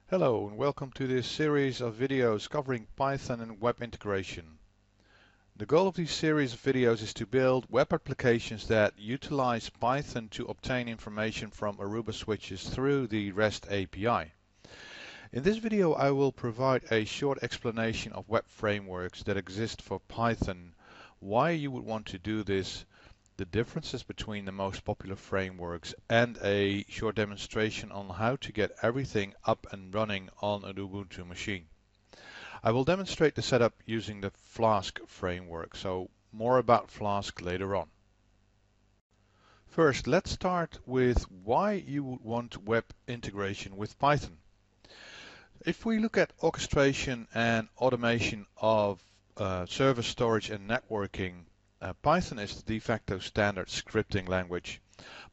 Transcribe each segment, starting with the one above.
Hello and welcome to this series of videos covering Python and web integration. The goal of these series of videos is to build web applications that utilize Python to obtain information from Aruba switches through the REST API. In this video I will provide a short explanation of web frameworks that exist for Python, why you would want to do this, the differences between the most popular frameworks, and a short demonstration on how to get everything up and running on an Ubuntu machine. I will demonstrate the setup using the Flask framework, so more about Flask later on. First, let's start with why you would want web integration with Python. If we look at orchestration and automation of server storage and networking, Python is the de facto standard scripting language.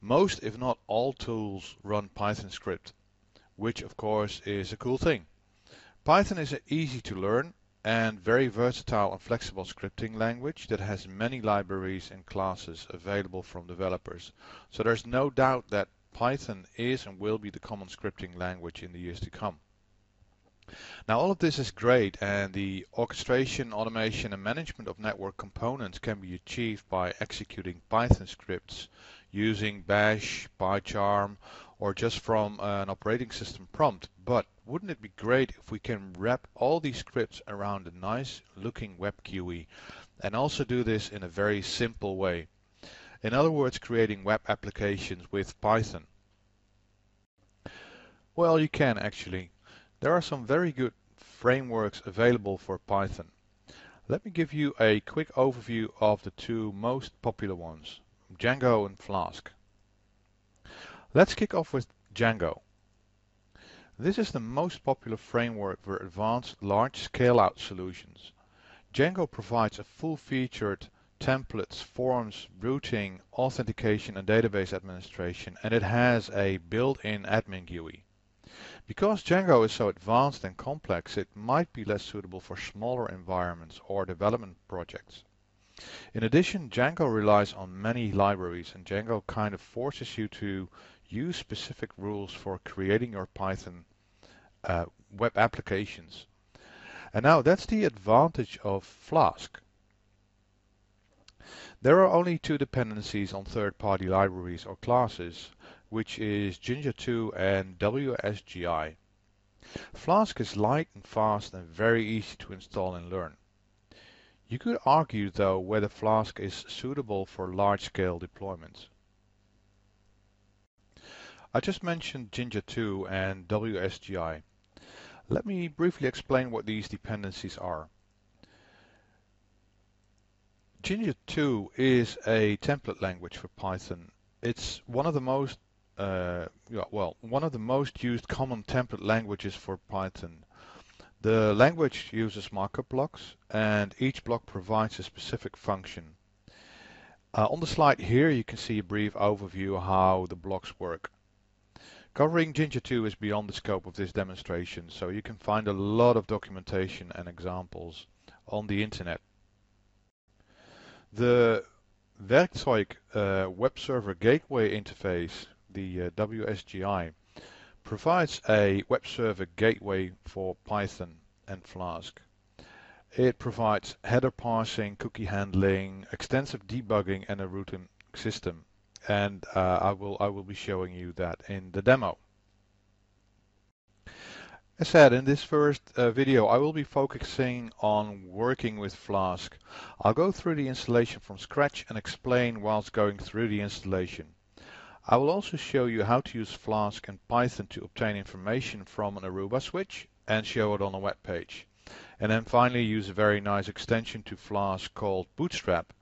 Most, if not all, tools run Python script, which of course is a cool thing. Python is an easy to learn and very versatile and flexible scripting language that has many libraries and classes available from developers. So there's no doubt that Python is and will be the common scripting language in the years to come. Now all of this is great, and the orchestration, automation and management of network components can be achieved by executing Python scripts using bash, PyCharm, or just from an operating system prompt. But wouldn't it be great if we can wrap all these scripts around a nice looking web GUI and also do this in a very simple way? In other words, creating web applications with Python. Well, you can actually. There are some very good frameworks available for Python. Let me give you a quick overview of the two most popular ones, Django and Flask. Let's kick off with Django. This is the most popular framework for advanced large scale-out solutions. Django provides a full-featured templates, forms, routing, authentication and database administration, and it has a built-in admin GUI. Because Django is so advanced and complex, it might be less suitable for smaller environments or development projects. In addition, Django relies on many libraries, and Django kind of forces you to use specific rules for creating your Python web applications. And now that's the advantage of Flask. There are only two dependencies on third-party libraries or classes, which is Jinja 2 and WSGI. Flask is light and fast and very easy to install and learn. You could argue though whether Flask is suitable for large-scale deployments. I just mentioned Jinja 2 and WSGI. Let me briefly explain what these dependencies are. Jinja 2 is a template language for Python. It's one of the most used common template languages for Python. The language uses markup blocks, and each block provides a specific function. On the slide here you can see a brief overview of how the blocks work. Covering Jinja 2 is beyond the scope of this demonstration, so you can find a lot of documentation and examples on the internet. The Werkzeug web server gateway interface, the WSGI, provides a web server gateway for Python and Flask. It provides header parsing, cookie handling, extensive debugging and a routing system. And I will be showing you that in the demo. As said, in this first video I will be focusing on working with Flask. I'll go through the installation from scratch and explain whilst going through the installation. I will also show you how to use Flask and Python to obtain information from an Aruba switch and show it on a web page. And then finally use a very nice extension to Flask called Bootstrap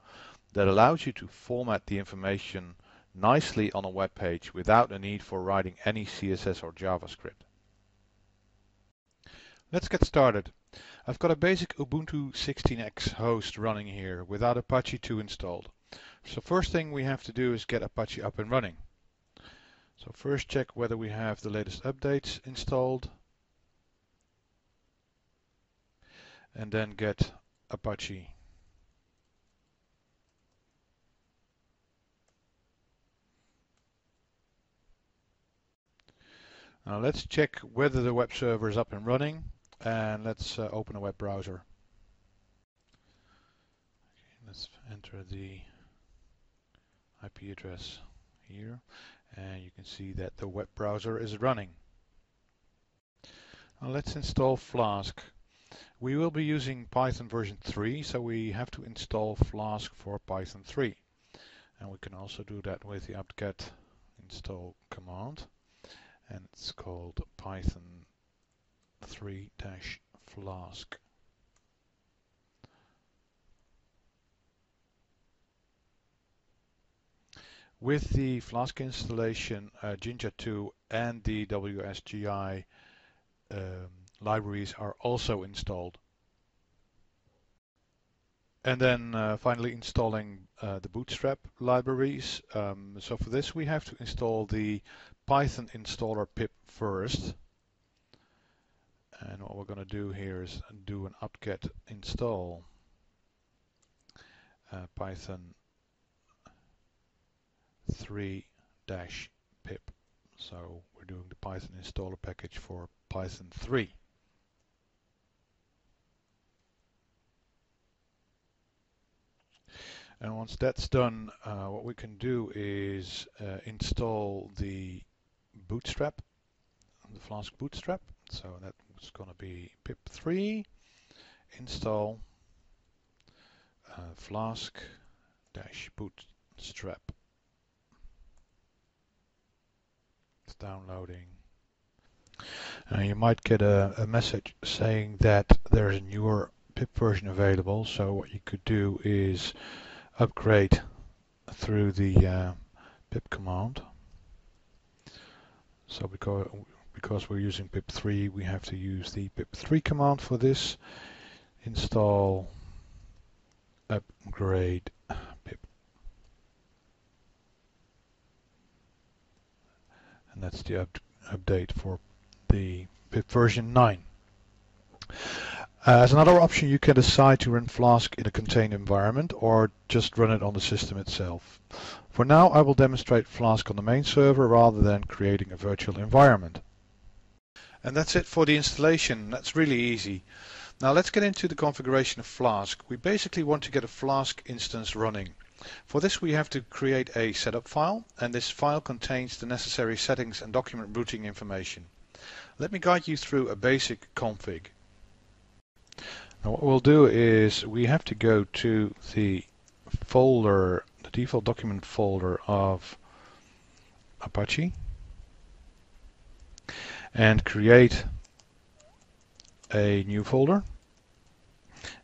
that allows you to format the information nicely on a web page without the need for writing any CSS or JavaScript. Let's get started. I've got a basic Ubuntu 16x host running here without Apache 2 installed. So first thing we have to do is get Apache up and running. So first check whether we have the latest updates installed, and then get Apache. Now let's check whether the web server is up and running, and let's open a web browser. Okay, let's enter the IP address here, and you can see that the web browser is running. Now let's install Flask. We will be using Python version 3, so we have to install Flask for Python 3. And we can also do that with the apt-get install command. And it's called Python 3-Flask. With the Flask installation, Jinja 2 and the WSGI libraries are also installed. And then finally installing the Bootstrap libraries. So for this we have to install the Python installer pip first. And what we're going to do here is do an apt-get install Python 3-pip. So we're doing the Python installer package for Python 3. And once that's done, what we can do is install the Bootstrap, the Flask Bootstrap. So that's going to be pip3 install Flask-Bootstrap. It's downloading. You might get a message saying that there's a newer pip version available. So what you could do is upgrade through the pip command. So because we're using pip3, we have to use the pip3 command for this. Install upgrade pip. And that's the update for the pip version 9. As another option, you can decide to run Flask in a contained environment or just run it on the system itself. For now, I will demonstrate Flask on the main server rather than creating a virtual environment. And that's it for the installation. That's really easy. Now let's get into the configuration of Flask. We basically want to get a Flask instance running. For this we have to create a setup file, and this file contains the necessary settings and document routing information. Let me guide you through a basic config. Now what we'll do is we have to go to the folder, the default document folder of Apache, and create a new folder.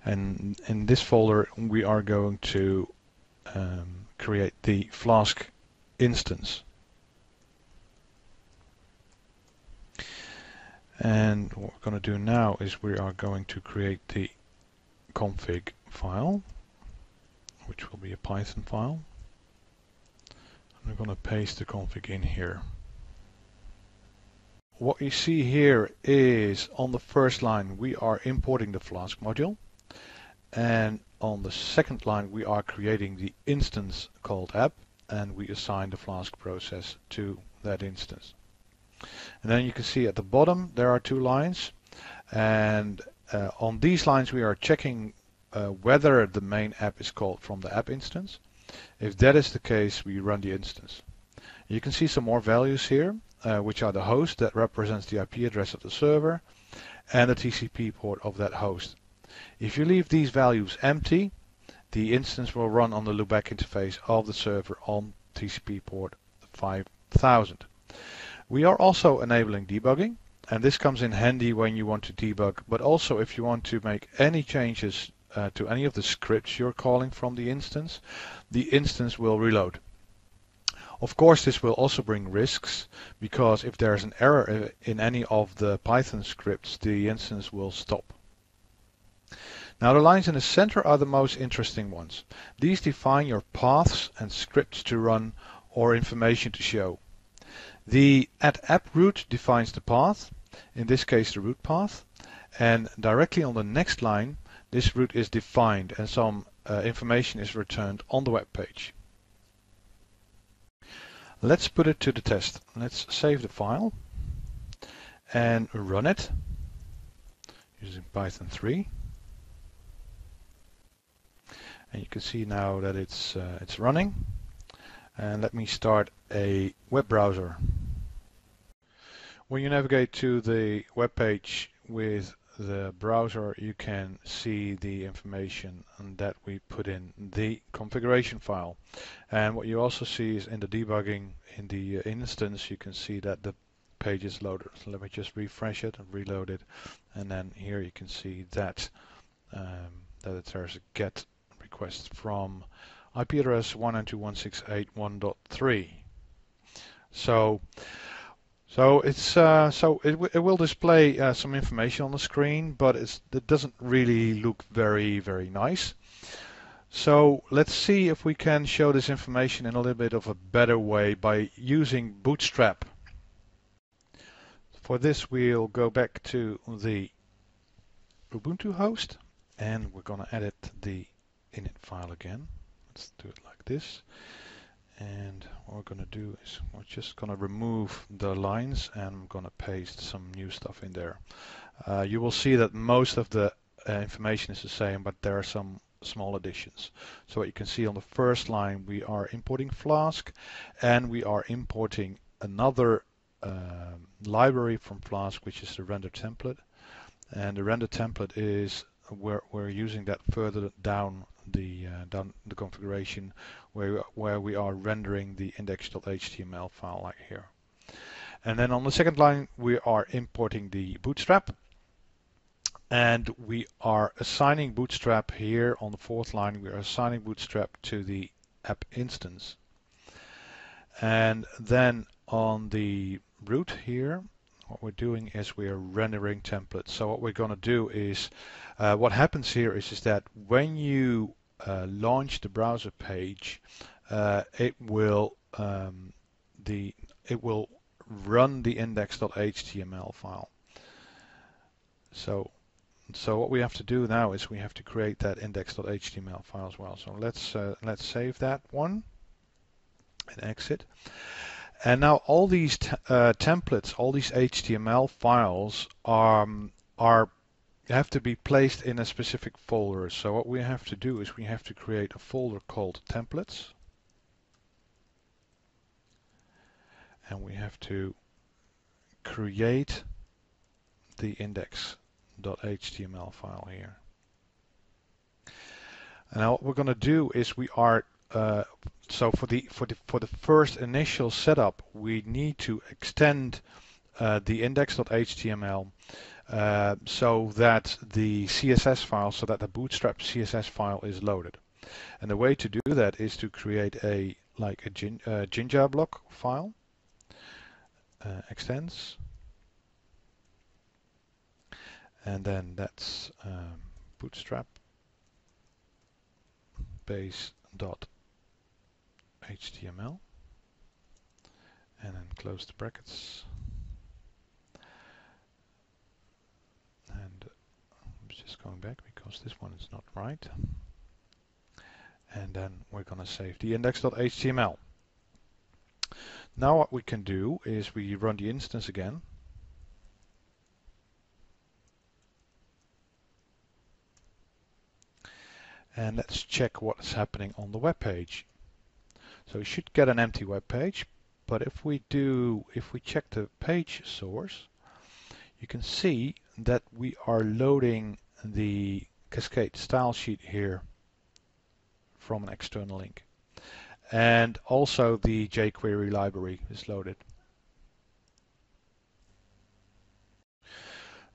And in this folder we are going to create the Flask instance. And what we're going to do now is we are going to create the config file, which will be a Python file. I'm going to paste the config in here. What you see here is on the first line we are importing the Flask module, and on the second line we are creating the instance called app, and we assign the Flask process to that instance. And then you can see at the bottom there are two lines, and on these lines we are checking whether the main app is called from the app instance. If that is the case, we run the instance. You can see some more values here, which are the host that represents the IP address of the server and the TCP port of that host. If you leave these values empty, the instance will run on the loopback interface of the server on TCP port 5000. We are also enabling debugging, and this comes in handy when you want to debug, but also if you want to make any changes to any of the scripts you're calling from the instance will reload. Of course, this will also bring risks, because if there's an error in any of the Python scripts, the instance will stop. Now the lines in the center are the most interesting ones. These define your paths and scripts to run or information to show. The @app root defines the path, in this case the root path, and directly on the next line this root is defined and some information is returned on the web page. Let's put it to the test. Let's save the file and run it using Python 3. And you can see now that it's running. And let me start a web browser. When you navigate to the web page with the browser, you can see the information that we put in the configuration file. And what you also see is in the debugging, in the instance, you can see that the page is loaded. So let me just refresh it and reload it. And then here you can see that there's a GET request from IP address 192.168.1.3. So it will display some information on the screen, but it doesn't really look very nice. So let's see if we can show this information in a little bit of a better way by using Bootstrap. For this, we'll go back to the Ubuntu host, and we're going to edit the init file again. Let's do it like this. And what we're going to do is we're just going to remove the lines, and I'm going to paste some new stuff in there. You will see that most of the information is the same, but there are some small additions. So what you can see on the first line, we are importing Flask, and we are importing another library from Flask, which is the render template. And the render template is we're using that further down the configuration, where we are rendering the index.html file like here. And then on the second line, we are importing the Bootstrap, and we are assigning Bootstrap here. On the fourth line, we are assigning Bootstrap to the app instance. And then on the root here, what we're doing is we are rendering templates. So what we're going to do is, what happens here is that when you launch the browser page, it will run the index.html file. So what we have to do now is we have to create that index.html file as well. So let's save that one and exit. And now all these templates, all these HTML files have to be placed in a specific folder. So what we have to do is we have to create a folder called templates. And we have to create the index.html file here. And now what we're going to do is we are so for the first initial setup, we need to extend the index.html so that the CSS file, so that the Bootstrap CSS file is loaded. And the way to do that is to create a Jinja block file, extends, and then that's Bootstrap base.html, and then close the brackets. And I'm just going back because this one is not right. And then we're going to save the index.html. Now what we can do is we run the instance again. And let's check what's happening on the web page. So we should get an empty web page, but if we check the page source, you can see that we are loading the Cascade style sheet here from an external link. And also the jQuery library is loaded.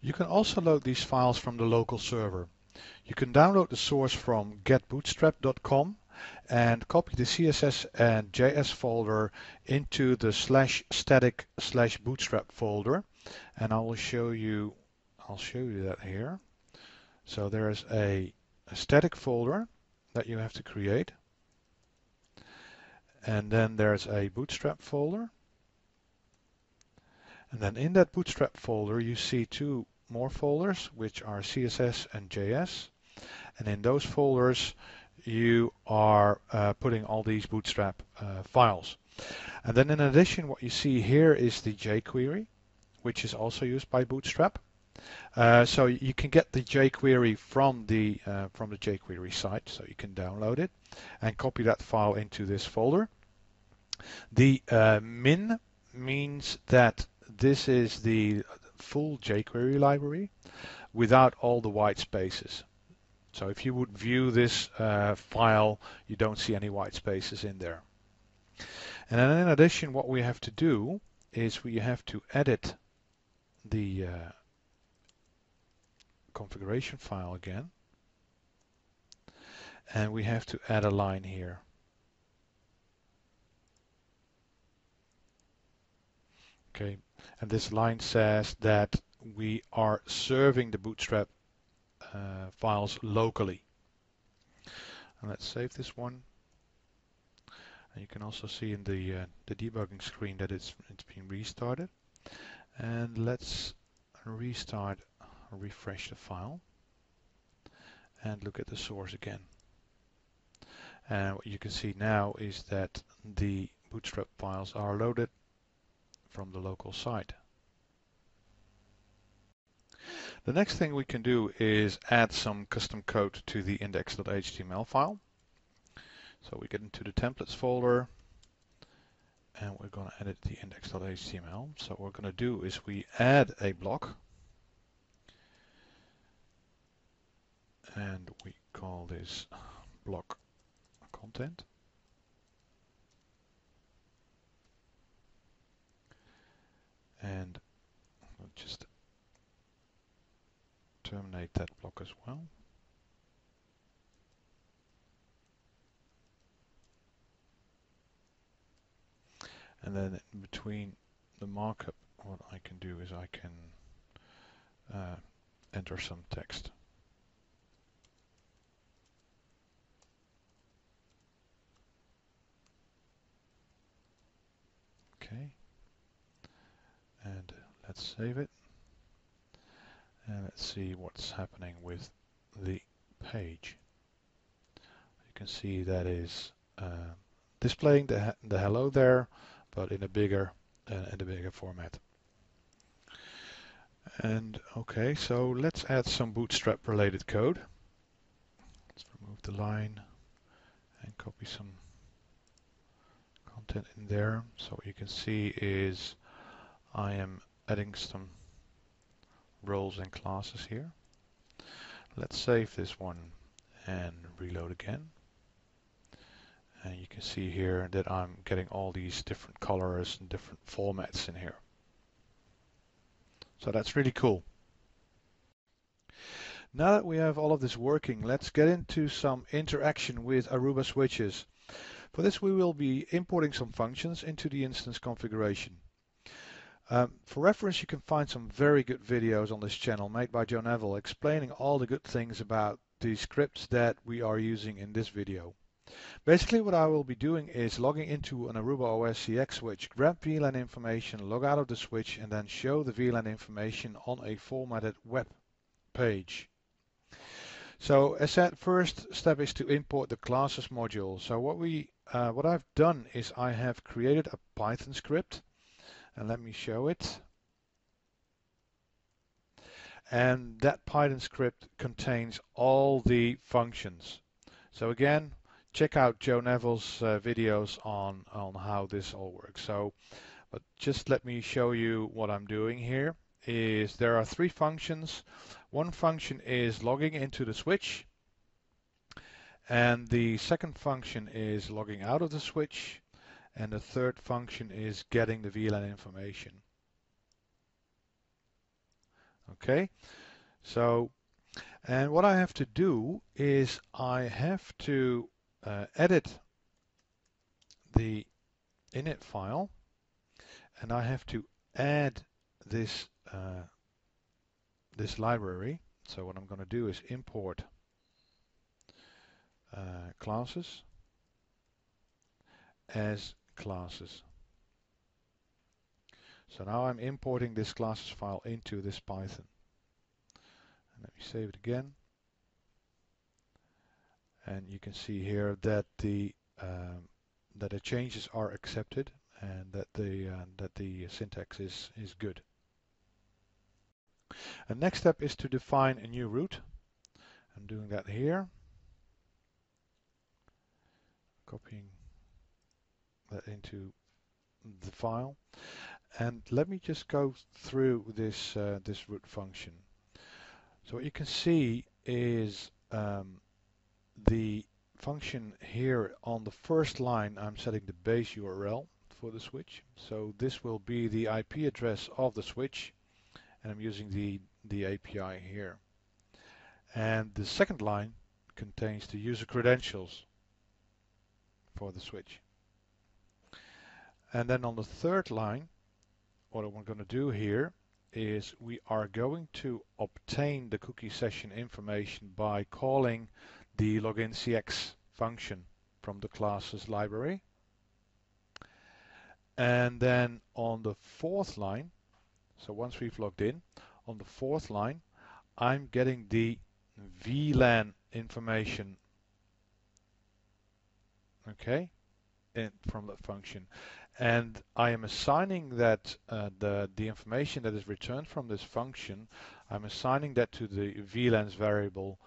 You can also load these files from the local server. You can download the source from getbootstrap.com and copy the CSS and JS folder into the /static/bootstrap folder, and I'll show you that here. So there's a static folder that you have to create, and then there's a Bootstrap folder, and then in that Bootstrap folder you see two more folders, which are CSS and JS, and in those folders you are putting all these Bootstrap files. And then in addition, what you see here is the jQuery, which is also used by Bootstrap. So you can get the jQuery from the jQuery site, so you can download it and copy that file into this folder. The min means that this is the full jQuery library without all the white spaces. So if you would view this file, you don't see any white spaces in there. And then in addition, what we have to do is we have to edit the configuration file again, and we have to add a line here. Okay, and this line says that we are serving the Bootstrap files locally. And let's save this one. And you can also see in the debugging screen that it's been restarted. And let's restart, refresh the file, and look at the source again. And what you can see now is that the Bootstrap files are loaded from the local site. The next thing we can do is add some custom code to the index.html file. So we get into the templates folder and we're going to edit the index.html. So what we're going to do is we add a block and we call this block content. And we'll just terminate that block as well. And then in between the markup, what I can do is I can enter some text. Okay. And let's save it. And let's see what's happening with the page. You can see that is displaying the hello there, but in a bigger format. And okay, so let's add some Bootstrap related code. Let's remove the line and copy some content in there. So what you can see is I am adding some roles and classes here. Let's save this one and reload again. And you can see here that I'm getting all these different colors and different formats in here. So that's really cool. Now that we have all of this working, let's get into some interaction with Aruba switches. For this, we will be importing some functions into the instance configuration. For reference, you can find some very good videos on this channel made by Joe Neville explaining all the good things about the scripts that we are using in this video. Basically, what I will be doing is logging into an arubaos-cx switch, grab VLAN information, log out of the switch, and then show the VLAN information on a formatted web page. So as said, first step is to import the classes module. So what I've done is I have created a Python script, and let me show it. And that Python script contains all the functions. So again, check out Joe Neville's videos on how this all works. So, but just let me show you what I'm doing here. Is there are three functions. One function is logging into the switch, and the second function is logging out of the switch, and the third function is getting the VLAN information. Okay, so and what I have to do is I have to edit the init file, and I have to add this this library. So what I'm going to do is import classes as classes. So now I'm importing this classes file into this Python. And let me save it again. And you can see here that the changes are accepted and that the syntax is good. The next step is to define a new root. I'm doing that here. Copying that into the file. And let me just go through this this root function. So what you can see is the function here on the first line. I'm setting the base URL for the switch. So this will be the IP address of the switch, and I'm using the API here. And the second line contains the user credentials for the switch. And then on the third line, what I'm going to do here is we are going to obtain the cookie session information by calling the login-cx function from the classes library. And then on the fourth line, so once we've logged in, on the fourth line, I'm getting the VLAN information, okay, from that function. And I am assigning that the information that is returned from this function, I'm assigning that to the VLANs variable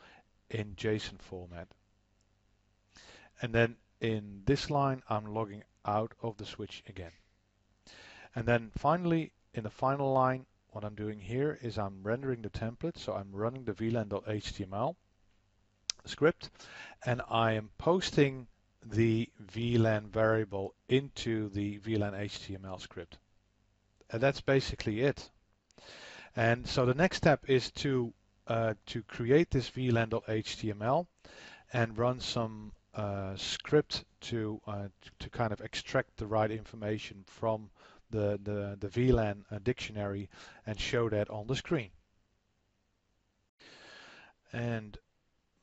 in JSON format. And then in this line, I'm logging out of the switch again. And then finally, in the final line, what I'm doing here is I'm rendering the template. So I'm running the VLAN.html script, and I am posting the VLAN variable into the VLAN HTML script. And that's basically it. And so the next step is to create this VLAN.html and run some script to kind of extract the right information from the VLAN dictionary and show that on the screen. And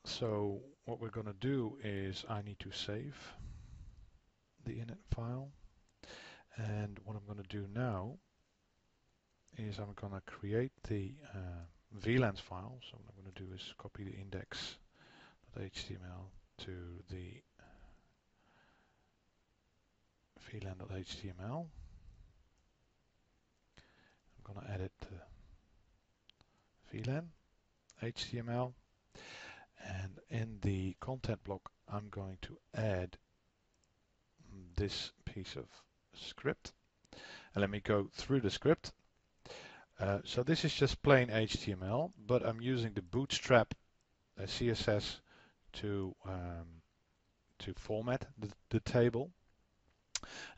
so what we're going to do is I need to save the init file, and what I'm going to do now is I'm going to create the VLANs file. So what I'm going to do is copy the index.html to the VLAN.html. I'm going to edit the VLAN HTML, and in the content block I'm going to add this piece of script. And let me go through the script. So this is just plain HTML, but I'm using the Bootstrap CSS to format the table.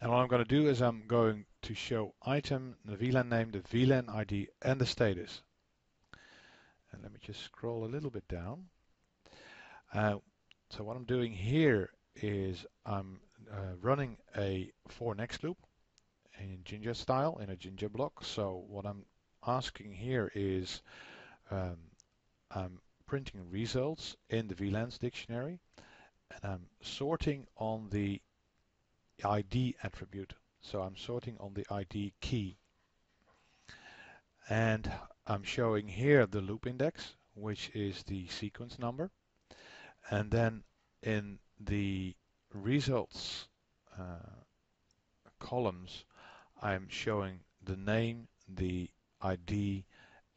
And what I'm going to do is I'm going to show item, the VLAN name, the VLAN ID, and the status. And let me just scroll a little bit down. So what I'm doing here is I'm running a for next loop in Jinja style, in a Jinja block. So what I'm asking here is I'm printing results in the VLANs dictionary, and I'm sorting on the ID attribute. So I'm sorting on the ID key. And I'm showing here the loop index, which is the sequence number. And then in the results columns, I'm showing the name, the ID,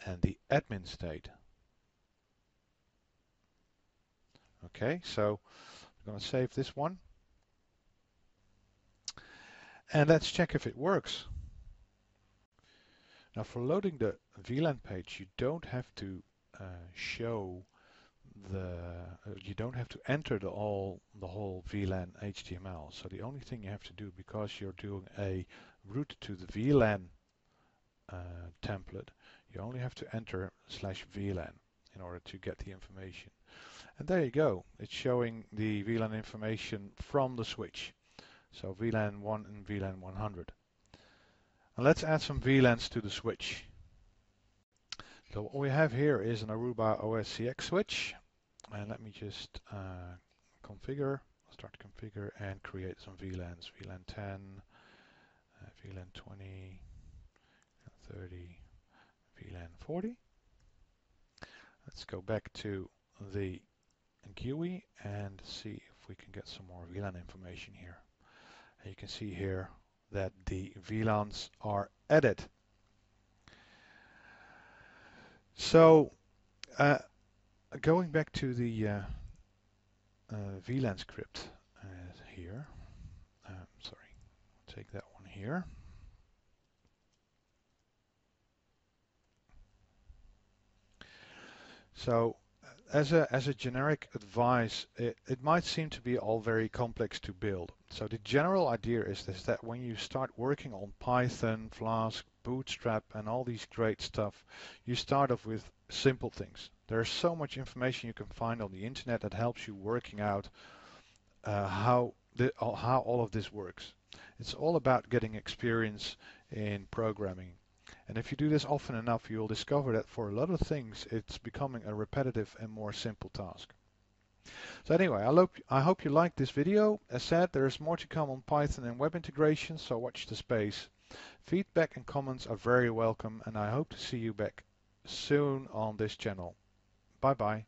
and the admin state. Okay, so I'm going to save this one. And let's check if it works. Now for loading the VLAN page, you don't have to show you don't have to enter the whole VLAN HTML. So the only thing you have to do, because you're doing a route to the VLAN template, you only have to enter /VLAN in order to get the information. And there you go. It's showing the VLAN information from the switch. So VLAN 1 and VLAN 100. And let's add some VLANs to the switch. So what we have here is an arubaos-cx switch. And let me just configure, start to configure and create some VLANs. VLAN 10, VLAN 20, 30, VLAN 40. Let's go back to the GUI and see if we can get some more VLAN information here. And you can see here that the VLANs are added. So uh, going back to the VLAN script here. Sorry, take that one here. So as a generic advice, it might seem to be all very complex to build. So the general idea is this, that when you start working on Python, Flask, Bootstrap, and all these great stuff, you start off with simple things. There's so much information you can find on the internet that helps you working out how all of this works. It's all about getting experience in programming. And if you do this often enough, you'll discover that for a lot of things, it's becoming a repetitive and more simple task. So anyway, I hope you liked this video. As said, there is more to come on Python and web integration, so watch the space. Feedback and comments are very welcome, and I hope to see you back soon on this channel. Bye bye.